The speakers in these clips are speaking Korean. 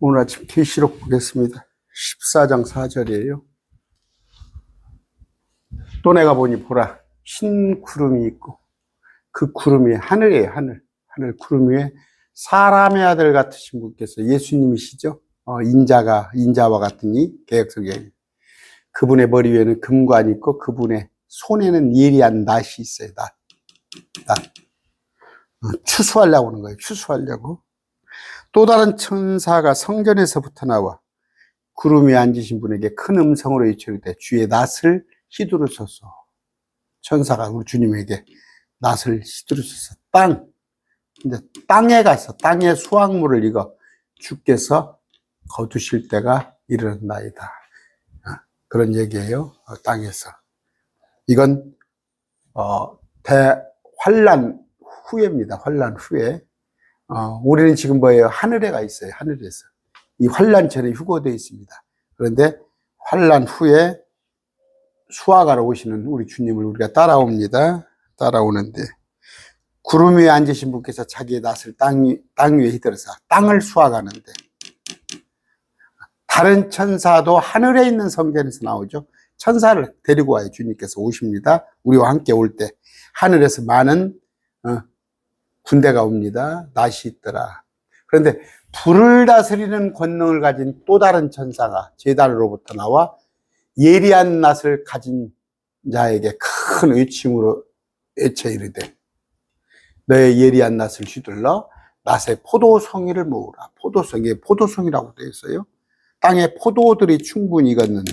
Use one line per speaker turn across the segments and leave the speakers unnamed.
오늘 아침 계시록 보겠습니다. 14장 4절이에요. 또 내가 보니 보라, 흰 구름이 있고 그 구름 위에 하늘이에요. 하늘 구름 위에 사람의 아들 같으신 분께서, 예수님이시죠. 인자와 같으니 개역성경에, 그분의 머리 위에는 금관이 있고 그분의 손에는 예리한 낫이 있어요. 낫. 추수하려고 하는 거예요. 추수하려고. 또 다른 천사가 성전에서부터 나와 구름 위에 앉으신 분에게 큰 음성으로 외치되 주의 낫을 휘두르소서. 천사가 우리 주님에게 낫을 휘두르소서. 근데 땅에 가서 땅의 수확물을 이거 주께서 거두실 때가 이르렀나이다. 그런 얘기예요. 땅에서. 이건 대환란 후에입니다. 환란 후에. 우리는 지금 뭐예요? 하늘에 가 있어요. 하늘에서. 이 환란 전에 휴거되어 있습니다. 그런데 환란 후에 수확하러 오시는 우리 주님을 우리가 따라옵니다. 따라오는데, 구름 위에 앉으신 분께서 자기의 낫을 땅 위에 휘둘러서 땅을 수확하는데, 다른 천사도 하늘에 있는 성전에서 나오죠. 천사를 데리고 와요. 주님께서 오십니다. 우리와 함께 올 때 하늘에서 많은 군대가 옵니다. 낫이 있더라. 그런데 불을 다스리는 권능을 가진 또 다른 천사가 제단으로부터 나와 예리한 낫을 가진 자에게 큰 외침으로 외쳐 이르되 너의 예리한 낫을 휘둘러 낫의 포도송이를 모으라. 포도송이라고 되어 있어요. 땅에 포도들이 충분히 익었는데,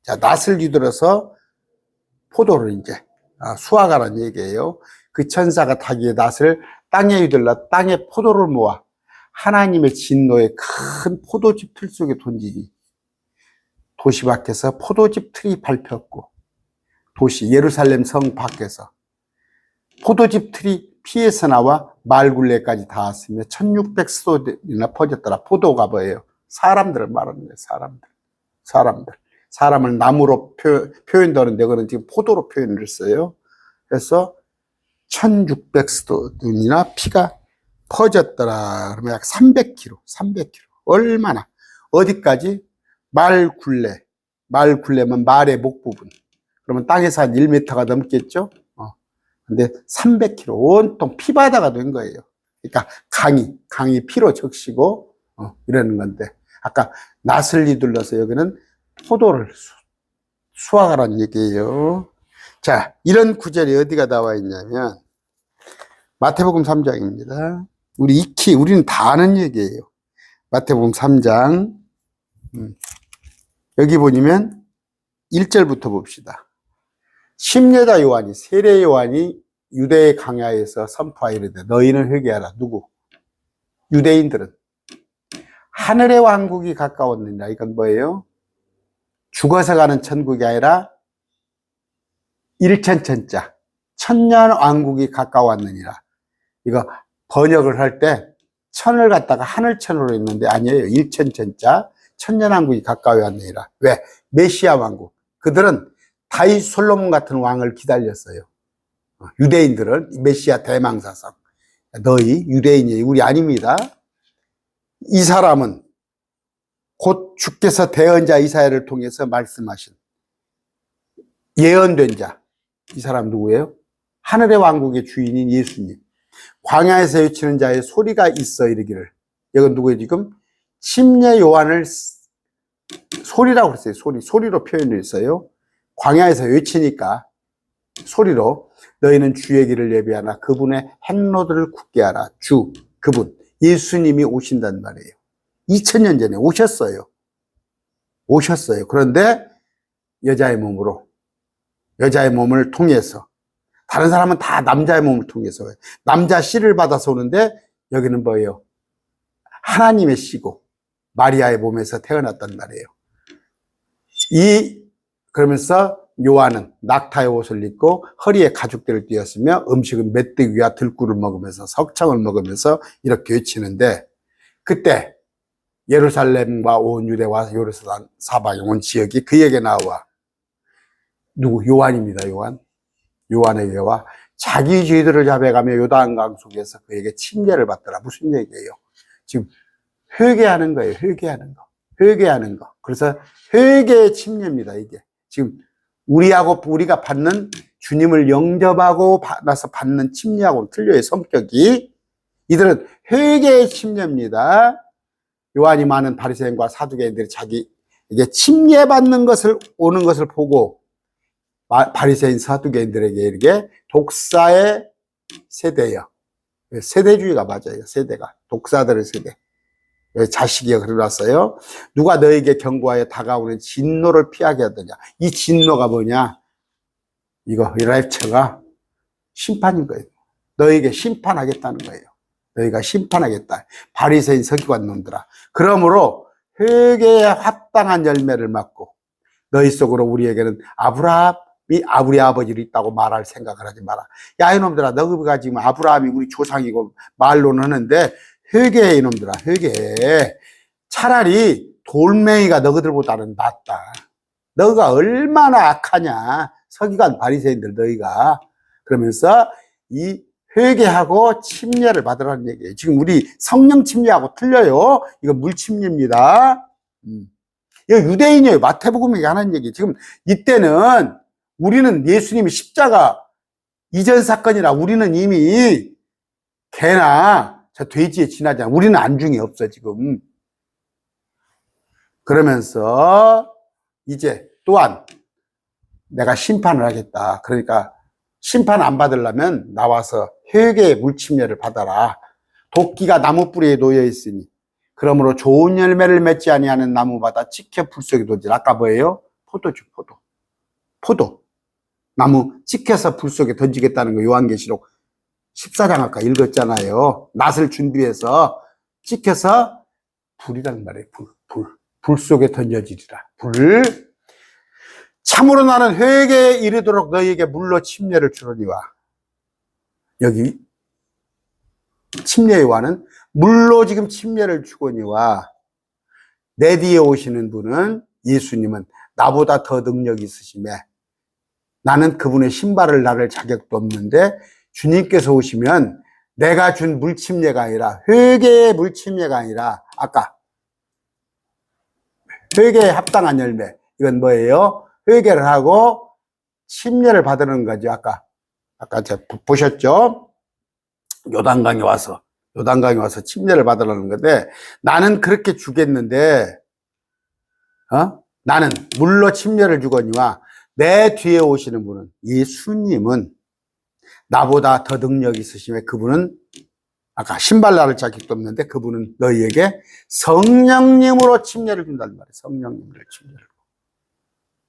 자, 낫을 휘둘러서 포도를 이제 수확하라는 얘기예요. 그 천사가 자기의 낫을 땅에 휘둘러 땅에 포도를 모아 하나님의 진노의 큰 포도즙 틀 속에 던지니 도시 밖에서 포도즙 틀이 밟혔고, 도시 예루살렘 성 밖에서 포도즙 틀이 피해서 나와 말굴레까지 닿았으며 1600스토디나 퍼졌더라. 포도가 뭐예요? 사람들을 말하는 거예요. 사람을 나무로 표현되는데 그건 지금 포도로 표현을 했어요. 그래서 1600스토디나 피가 퍼졌더라. 그러면 약 300km. 얼마나? 어디까지? 말굴레면 말의 목 부분. 그러면 땅에서 한 1m가 넘겠죠? 근데 300km 온통 피바다가 된 거예요. 그러니까 강이 피로 적시고 이러는 건데, 아까 낫을 휘둘러서 여기는 포도를 수확하라는 얘기예요. 자, 이런 구절이 어디가 나와 있냐면 마태복음 3장입니다. 우리는 다 아는 얘기예요. 마태복음 3장. 여기 보시면 1절부터 봅시다. 심려자 요한이, 세례 요한이 유대의 강야에서 선포하이르되 너희는 회개하라. 누구? 유대인들은 하늘의 왕국이 가까웠느니라. 이건 뭐예요? 죽어서 가는 천국이 아니라 일천천자, 천년 왕국이 가까웠느니라. 이거 번역을 할 때 천을 갖다가 하늘천으로 했는데 아니에요. 일천천자, 천년 왕국이 가까이 왔느니라. 왜? 메시아 왕국. 그들은 다윗 솔로몬 같은 왕을 기다렸어요. 유대인들은 메시아 대망사상. 너희 유대인이 우리 아닙니다. 이 사람은 곧 주께서 대언자 이사야를 통해서 말씀하신 예언된 자. 이 사람 누구예요? 하늘의 왕국의 주인인 예수님. 광야에서 외치는 자의 소리가 있어 이르기를. 이건 누구예요? 지금 심려 요한을 소리라고 그랬어요. 소리로 표현을 했어요. 광야에서 외치니까 소리로 너희는 주의 길을 예비하나 그분의 행로들을 굳게 하라. 그분 예수님이 오신단 말이에요. 2000년 전에 오셨어요. 그런데 여자의 몸을 통해서, 다른 사람은 다 남자의 몸을 통해서 남자 씨를 받아서 오는데 여기는 뭐예요? 하나님의 씨고 마리아의 몸에서 태어났단 말이에요. 그러면서 요한은 낙타의 옷을 입고 허리에 가죽대를 띄었으며 음식은 메뚜기와 들꿀을 먹으면서 석청을 먹으면서 이렇게 외치는데, 그때 예루살렘과 온 유대와 예루살렘 사방에 온 지역이 그에게 나와 누구? 요한입니다. 요한에게 와 자기 죄들을 잡아가며 요단강 속에서 그에게 침례를 받더라. 무슨 얘기예요? 지금 회개하는 거예요. 회개하는 거. 회개하는 거. 그래서 회개의 침례입니다, 이게. 지금 우리가 받는 주님을 영접하고 나서 받는 침례하고는 틀려요, 성격이. 이들은 회개의 침례입니다. 요한이 많은 바리새인과 사두개인들이 자기에게 침례받는 것을 오는 것을 보고 바리새인 사두개인들에게 이렇게 독사의 세대예요. 세대주의가 맞아요. 세대가 독사들의 세대. 자식이 그려놨어요. 누가 너에게 경고하여 다가오는 진노를 피하게 하더냐. 이 진노가 뭐냐? 이 랩처가 심판인 거예요. 너에게 심판하겠다는 거예요. 너희가 심판하겠다. 바리새인 서기관 놈들아. 그러므로 회개에 합당한 열매를 맺고 너희 속으로 우리에게는 아브라함이 우리 아버지로 있다고 말할 생각을 하지 마라. 야, 이놈들아, 너희가 지금 아브라함이 우리 조상이고 말로는 하는데 회개해, 이놈들아. 회개해. 차라리 돌멩이가 너희들보다는 낫다. 너희가 얼마나 악하냐. 서기관 바리새인들 너희가. 그러면서 이 회개하고 침례를 받으라는 얘기예요. 지금 우리 성령 침례하고 틀려요. 이거 물 침례입니다. 이거 유대인이에요. 마태복음에 하는 얘기. 지금 이때는 우리는 예수님이 십자가 이전 사건이라 우리는 이미 개나 저 돼지에 지나지 않아. 우리는 안중이 없어 지금. 그러면서 이제 또한 내가 심판을 하겠다. 그러니까 심판 안 받으려면 나와서 회개의 물침례를 받아라. 도끼가 나무 뿌리에 놓여 있으니 그러므로 좋은 열매를 맺지 아니하는 나무마다 찍혀 불 속에 던지라. 아까 뭐예요? 포도주, 포도. 나무 찍혀서 불 속에 던지겠다는 거 요한계시록 14장 아까 읽었잖아요. 낫을 준비해서 찍혀서 불이란 말이에요. 불 속에 던져지리라. 불. 참으로 나는 회개에 이르도록 너희에게 물로 침례를 주려니와. 여기 침례의 와는 물로 지금 침례를 주거니와. 내 뒤에 오시는 분은 예수님은 나보다 더 능력이 있으시며 나는 그분의 신발을 나를 자격도 없는데 주님께서 오시면 내가 준 물침례가 아니라 회개의 물침례가 아니라 아까 회개에 합당한 열매. 이건 뭐예요? 회개를 하고 침례를 받는 거죠. 아까 제가 보셨죠? 요단강에 와서 침례를 받으라는 건데 나는 그렇게 주겠는데 나는 물로 침례를 주거니와 내 뒤에 오시는 분은 예수님은 나보다 더 능력이 있으시며 그분은 아까 신발나를 자격도 없는데 그분은 너희에게 성령님으로 침례를 준다는 말이에요. 성령님으로 침례를.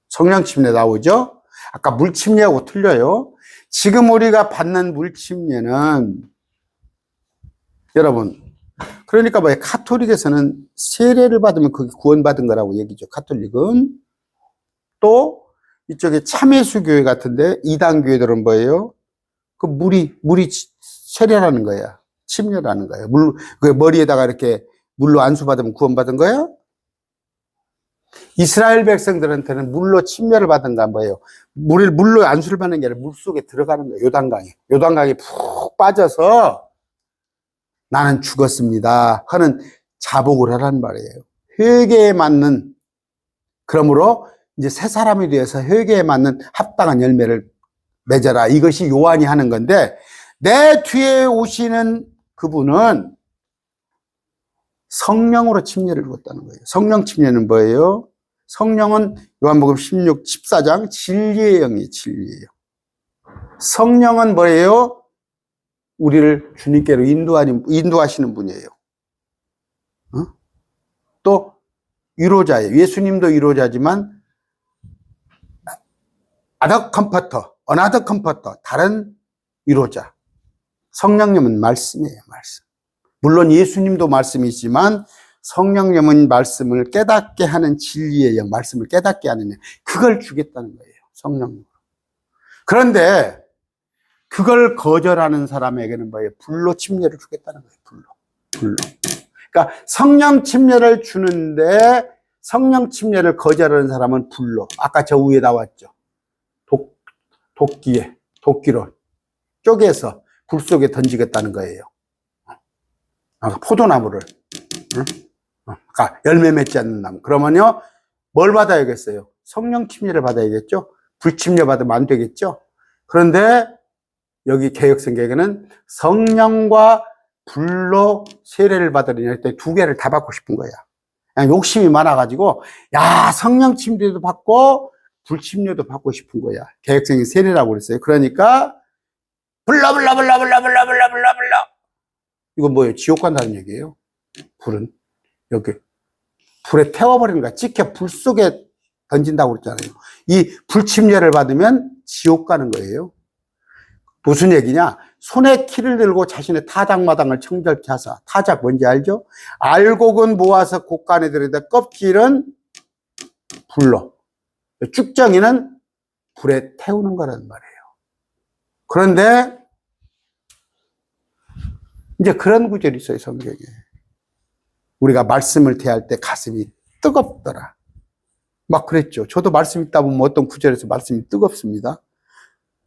성령 침례 나오죠? 아까 물 침례하고 틀려요. 지금 우리가 받는 물 침례는 여러분 그러니까 뭐예요? 카톨릭에서는 세례를 받으면 그게 구원받은 거라고 얘기죠. 카톨릭은. 또 이쪽에 참회수 교회 같은데 이단 교회들은 뭐예요? 그 물이 세례라는 거야. 침례라는 거야. 그 머리에다가 이렇게 물로 안수 받으면 구원받은 거야? 이스라엘 백성들한테는 물로 침례를 받은가 뭐예요? 물로 안수를 받는 게 아니라 물 속에 들어가는 거예요. 요단강에 푹 빠져서 나는 죽었습니다 하는 자복을 하란 말이에요. 회개에 맞는, 그러므로 이제 새 사람이 되어서 회개에 맞는 합당한 열매를 맺어라. 이것이 요한이 하는 건데 내 뒤에 오시는 그분은 성령으로 침례를 줬다는 거예요. 성령 침례는 뭐예요? 성령은 요한복음 14장 진리의 영이에요. 진리예요. 성령은 뭐예요? 우리를 주님께로 인도하시는 분이에요. 또 위로자예요. 예수님도 위로자지만 another comforter, 다른 위로자. 성령님은 말씀이에요. 말씀. 물론 예수님도 말씀이지만 성령님은 말씀을 깨닫게 하는 진리의 영, 말씀을 깨닫게 하는 영, 그걸 주겠다는 거예요. 성령님으로. 그런데 그걸 거절하는 사람에게는 뭐예요? 불로 침례를 주겠다는 거예요. 불로. 그러니까 성령 침례를 주는데 성령 침례를 거절하는 사람은 불로. 아까 저 위에 나왔죠. 도끼로 쪼개서 불 속에 던지겠다는 거예요. 포도나무를. 응? 아까 열매 맺지 않는 나무. 그러면요, 뭘 받아야겠어요? 성령 침례를 받아야겠죠? 불침례 받으면 안 되겠죠? 그런데 여기 개혁성경에는 성령과 불로 세례를 받으려니 할 때 두 개를 다 받고 싶은 거야. 그냥 욕심이 많아가지고, 야, 성령 침례도 받고, 불침례도 받고 싶은 거야. 개혁성경 세례라고 그랬어요. 그러니까, 불러. 이건 뭐예요? 지옥 간다는 얘기예요. 불은. 여기. 불에 태워버리는 거야. 찍혀 불 속에 던진다고 그랬잖아요. 이 불침례를 받으면 지옥 가는 거예요. 무슨 얘기냐? 손에 키를 들고 자신의 타작마당을 청결케 하사. 타작 뭔지 알죠? 알곡은 모아서 곡간에 들여다 껍질은 불로. 쭉정이는 불에 태우는 거란 말이에요. 그런데 이제 그런 구절이 있어요, 성경에. 우리가 말씀을 대할 때 가슴이 뜨겁더라. 막 그랬죠. 저도 말씀 읽다 보면 어떤 구절에서 말씀이 뜨겁습니다.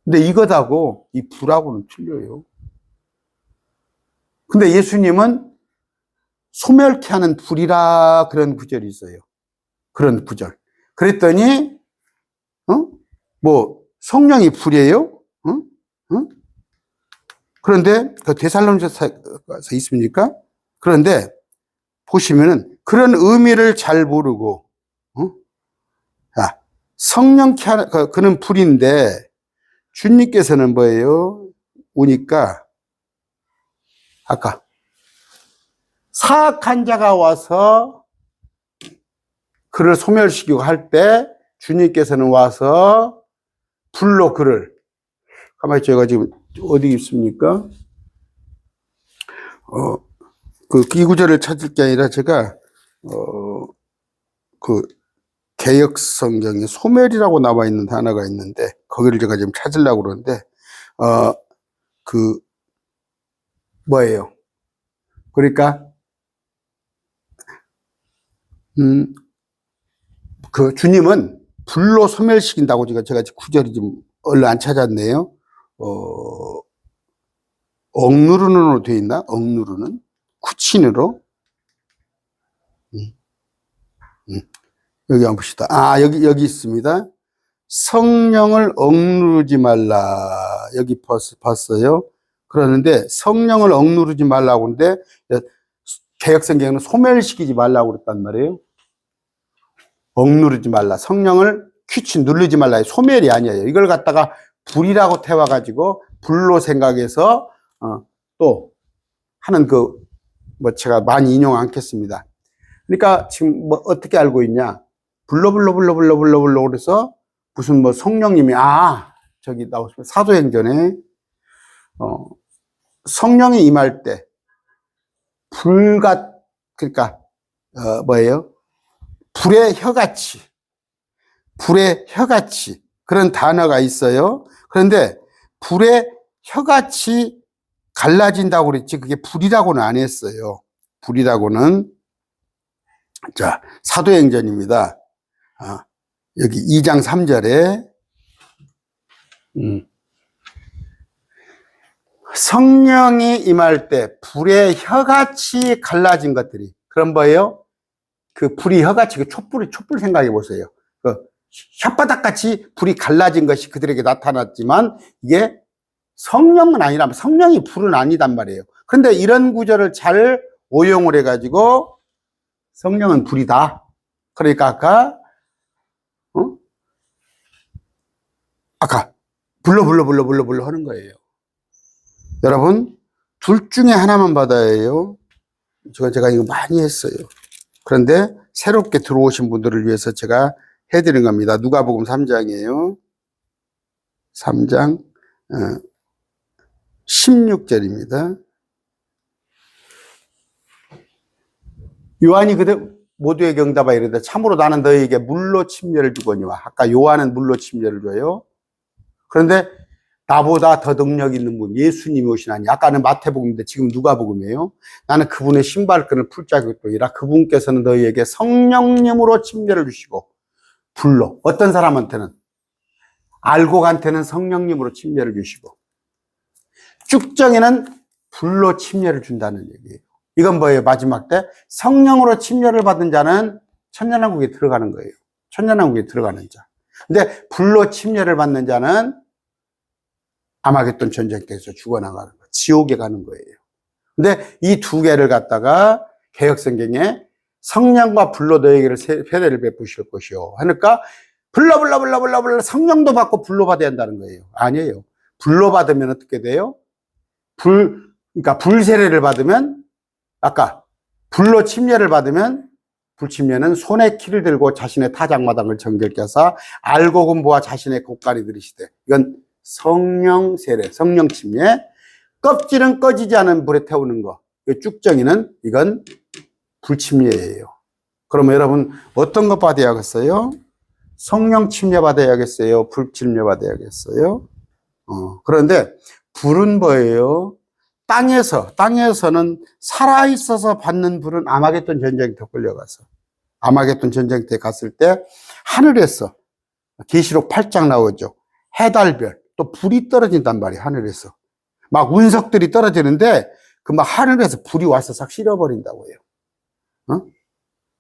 근데 이것하고 이 불하고는 틀려요. 근데 예수님은 소멸케 하는 불이라 그런 구절이 있어요. 그런 구절. 그랬더니 뭐 성령이 불이에요? 그런데 그 데살로니가서 있습니까? 그런데 보시면은 그런 의미를 잘 모르고 성령케 하는 그는 불인데 주님께서는 뭐예요? 오니까 아까 사악한 자가 와서 그를 소멸시키고 할 때 주님께서는 와서 불로 그를 가만히 제가 지금 어디 있습니까? 이 구절을 찾을 게 아니라 제가 그 개역 성경에 소멸이라고 나와 있는 단어가 있는데 거기를 제가 지금 찾으려고 그러는데 뭐예요? 그러니까 그 주님은 불로 소멸시킨다고 제가 구절이 좀 얼른 안 찾았네요. 억누르는으로 되어 있나? 억누르는? 쿠친으로? 여기 한번 봅시다. 여기 있습니다. 성령을 억누르지 말라. 여기 봤어요. 그러는데 성령을 억누르지 말라고 하는데 개역성경에는 소멸시키지 말라고 그랬단 말이에요. 억누르지 말라. 성령을 퀴치 누르지 말라. 소멸이 아니에요. 이걸 갖다가 불이라고 태워가지고 불로 생각해서 또 하는 제가 많이 인용 않겠습니다. 그러니까 지금 뭐 어떻게 알고 있냐? 불러 그래서 무슨 뭐 성령님이 저기 나오시면 사도행전에 성령이 임할 때 그러니까 뭐예요? 불의 혀같이 그런 단어가 있어요. 그런데 불의 혀같이 갈라진다고 그랬지 그게 불이라고는 안 했어요. 불이라고는 자 사도행전입니다. 여기 2장 3절에 성령이 임할 때 불의 혀같이 갈라진 것들이 그런 뭐예요? 그 불이 혀같이 그 촛불 생각해 보세요. 그 혓바닥같이 불이 갈라진 것이 그들에게 나타났지만 이게 성령은 아니라 성령이 불은 아니단 말이에요. 그런데 이런 구절을 잘 오용을 해가지고 성령은 불이다. 그러니까 아까 불러 하는 거예요. 여러분 둘 중에 하나만 받아야 해요. 제가 이거 많이 했어요. 그런데 새롭게 들어오신 분들을 위해서 제가 해드린 겁니다. 누가복음 3장이에요. 3장 16절입니다. 요한이 그들 모두에게 응답하여 이르되 참으로 나는 너희에게 물로 침례를 주거니와 아까 요한은 물로 침례를 줘요. 그런데 나보다 더 능력 있는 분 예수님이 오시나니 아까는 마태복음인데 지금 누가복음이에요. 나는 그분의 신발끈을 풀자고 있도이라 그분께서는 너희에게 성령님으로 침례를 주시고 불로 어떤 사람한테는 알곡한테는 성령님으로 침례를 주시고 쭉정이는 불로 침례를 준다는 얘기예요. 이건 뭐예요? 마지막 때 성령으로 침례를 받은 자는 천년왕국에 들어가는 거예요. 천년왕국에 들어가는 자. 근데 불로 침례를 받는 자는 아마겟돈 전쟁터에서 죽어나가는 거예요. 지옥에 가는 거예요. 근데 이 두 개를 갖다가 개혁성경에 성령과 불로 너에게를 세례를 베푸실 것이요 하니까 불러 성령도 받고 불로 받아야 한다는 거예요. 아니에요. 불로 받으면 어떻게 돼요? 그러니까 불세례를 받으면, 아까 불로 침례를 받으면, 불침례는 손에 키를 들고 자신의 타작마당을 정결케 하사 알고 공부와 자신의 곡간이 들이시되, 이건 성령 세례, 성령 침례. 껍질은 꺼지지 않은 불에 태우는 거, 쭉정이는 이건 불침례예요. 그러면 여러분 어떤 것 받아야겠어요? 성령 침례 받아야겠어요? 불침례 받아야겠어요? 그런데 불은 뭐예요? 땅에서는 살아있어서 받는 불은 아마겟돈 전쟁터에 끌려가서, 아마겟돈 전쟁터에 갔을 때 하늘에서 계시록 8장 나오죠. 해달별, 또 불이 떨어진단 말이에요. 하늘에서 막 운석들이 떨어지는데 그 막 하늘에서 불이 와서 싹 실어버린다고 해요.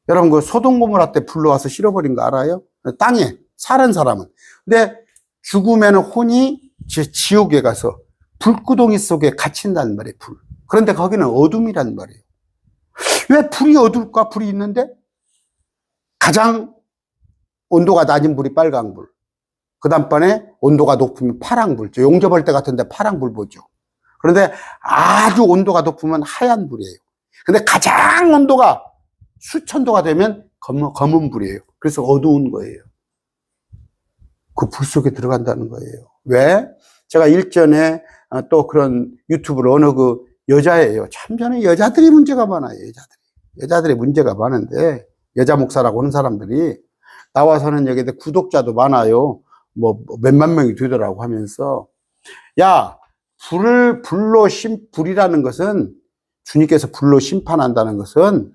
여러분 그 소돔 고모라 때 불로 와서 실어버린 거 알아요? 땅에 사는 사람은. 근데 죽으면 혼이 지옥에 가서 불구덩이 속에 갇힌다는 말이에요. 불. 그런데 거기는 어둠이란 말이에요. 왜 불이 어둘까? 불이 있는데 가장 온도가 낮은 불이 빨강불, 그 다음번에 온도가 높으면 파랑불, 용접할 때 같은데 파랑불 보죠. 그런데 아주 온도가 높으면 하얀 불이에요. 근데 가장 온도가 수천도가 되면 검은 불이에요. 그래서 어두운 거예요. 그 불 속에 들어간다는 거예요. 왜? 제가 일전에 또 그런 유튜브를 어느 그 여자예요. 참 저는 여자들이 문제가 많아요. 여자들이 문제가 많은데, 여자 목사라고 하는 사람들이 나와서는 여기에 구독자도 많아요. 뭐 몇만 명이 되더라고 하면서, 야, 불이라는 것은, 주님께서 불로 심판한다는 것은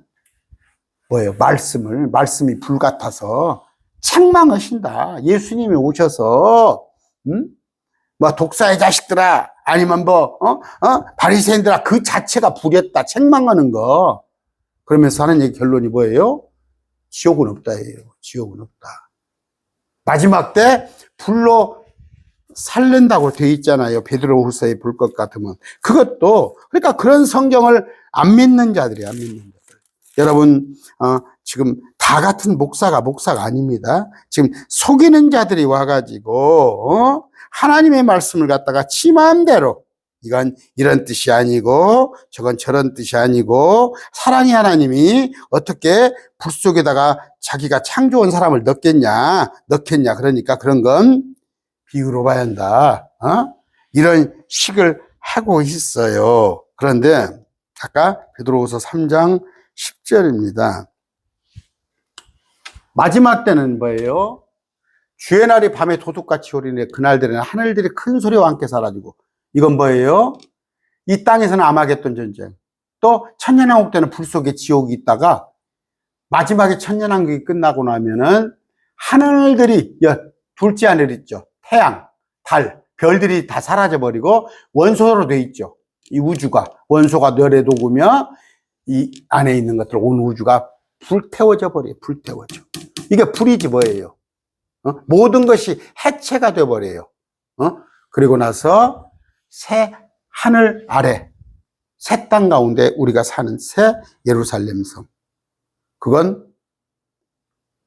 뭐예요? 말씀이 불 같아서 책망하신다. 예수님이 오셔서, 뭐 독사의 자식들아, 아니면 바리새인들아, 그 자체가 불이었다. 책망하는 거. 그러면서 하는 얘기 결론이 뭐예요? 지옥은 없다예요. 지옥은 없다. 마지막 때 불로 살린다고 되어 있잖아요. 베드로후서에 볼 것 같으면. 그것도, 그러니까 그런 성경을 안 믿는 자들이, 안 믿는 자들. 여러분, 지금 다 같은 목사가 아닙니다. 지금 속이는 자들이 와가지고, 하나님의 말씀을 갖다가 지 마음대로, 이건 이런 뜻이 아니고, 저건 저런 뜻이 아니고, 사랑의 하나님이 어떻게 불 속에다가 자기가 창조한 사람을 넣겠냐. 그러니까 그런 건 비유로 봐야 한다. 이런 식을 하고 있어요. 그런데 아까 베드로후서 3장 10절입니다. 마지막 때는 뭐예요? 주의 날이 밤에 도둑같이 오리니 그날들에는 하늘들이 큰 소리와 함께 사라지고, 이건 뭐예요? 이 땅에서는 아마겟돈 전쟁, 또 천년왕국 때는 불 속에 지옥이 있다가 마지막에 천년왕국이 끝나고 나면은 하늘들이, 둘째 하늘 있죠. 태양, 달, 별들이 다 사라져버리고 원소로 돼 있죠. 이 우주가, 원소가 널에 녹으며 이 안에 있는 것들, 온 우주가 불태워져 버려요. 불태워져. 이게 불이지 뭐예요? 모든 것이 해체가 돼 버려요. 그리고 나서 새 하늘 아래, 새 땅 가운데 우리가 사는 새 예루살렘 성. 그건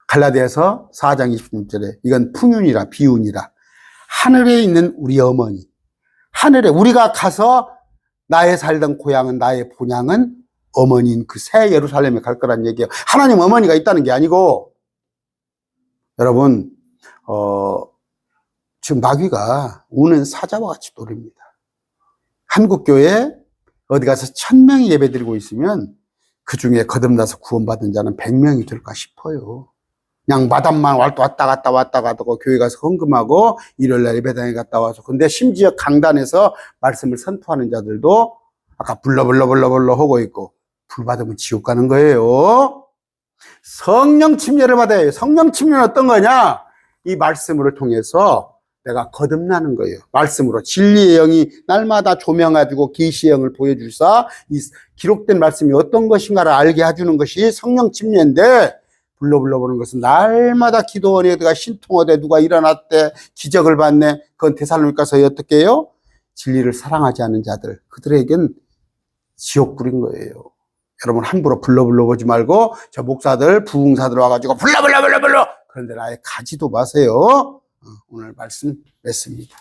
갈라디아서 4장 26절에 이건 풍윤이라, 비운이라. 하늘에 있는 우리 어머니, 하늘에 우리가 가서 나의 살던 고향은, 나의 본향은 어머니인 그 새 예루살렘에 갈 거란 얘기예요. 하나님 어머니가 있다는 게 아니고, 여러분, 지금 마귀가 우는 사자와 같이 노립니다. 한국교회 어디 가서 1000명이 예배드리고 있으면 그 중에 거듭나서 구원받은 자는 100명이 될까 싶어요. 그냥 마담만 왔다 갔다 교회 가서 헌금하고 일요일날 예배당에 갔다 와서. 근데 심지어 강단에서 말씀을 선포하는 자들도 아까 불러 하고 있고, 불 받으면 지옥 가는 거예요. 성령 침례를 받아야 해요. 성령 침례는 어떤 거냐? 이 말씀을 통해서 내가 거듭나는 거예요. 말씀으로 진리의 영이 날마다 조명해주고 계시의 영을 보여주사 이 기록된 말씀이 어떤 것인가를 알게 해주는 것이 성령 침례인데, 불러보는 것은 날마다 기도원에 누가 신통하되 누가 일어났대 기적을 봤네. 그건 데살로니가서에 어떻게 해요? 진리를 사랑하지 않는 자들, 그들에겐 지옥불인 거예요. 여러분 함부로 불러보지 말고 저 목사들 부흥사들 와가지고 불러 그런데 아예 가지도 마세요. 오늘 말씀 맺습니다.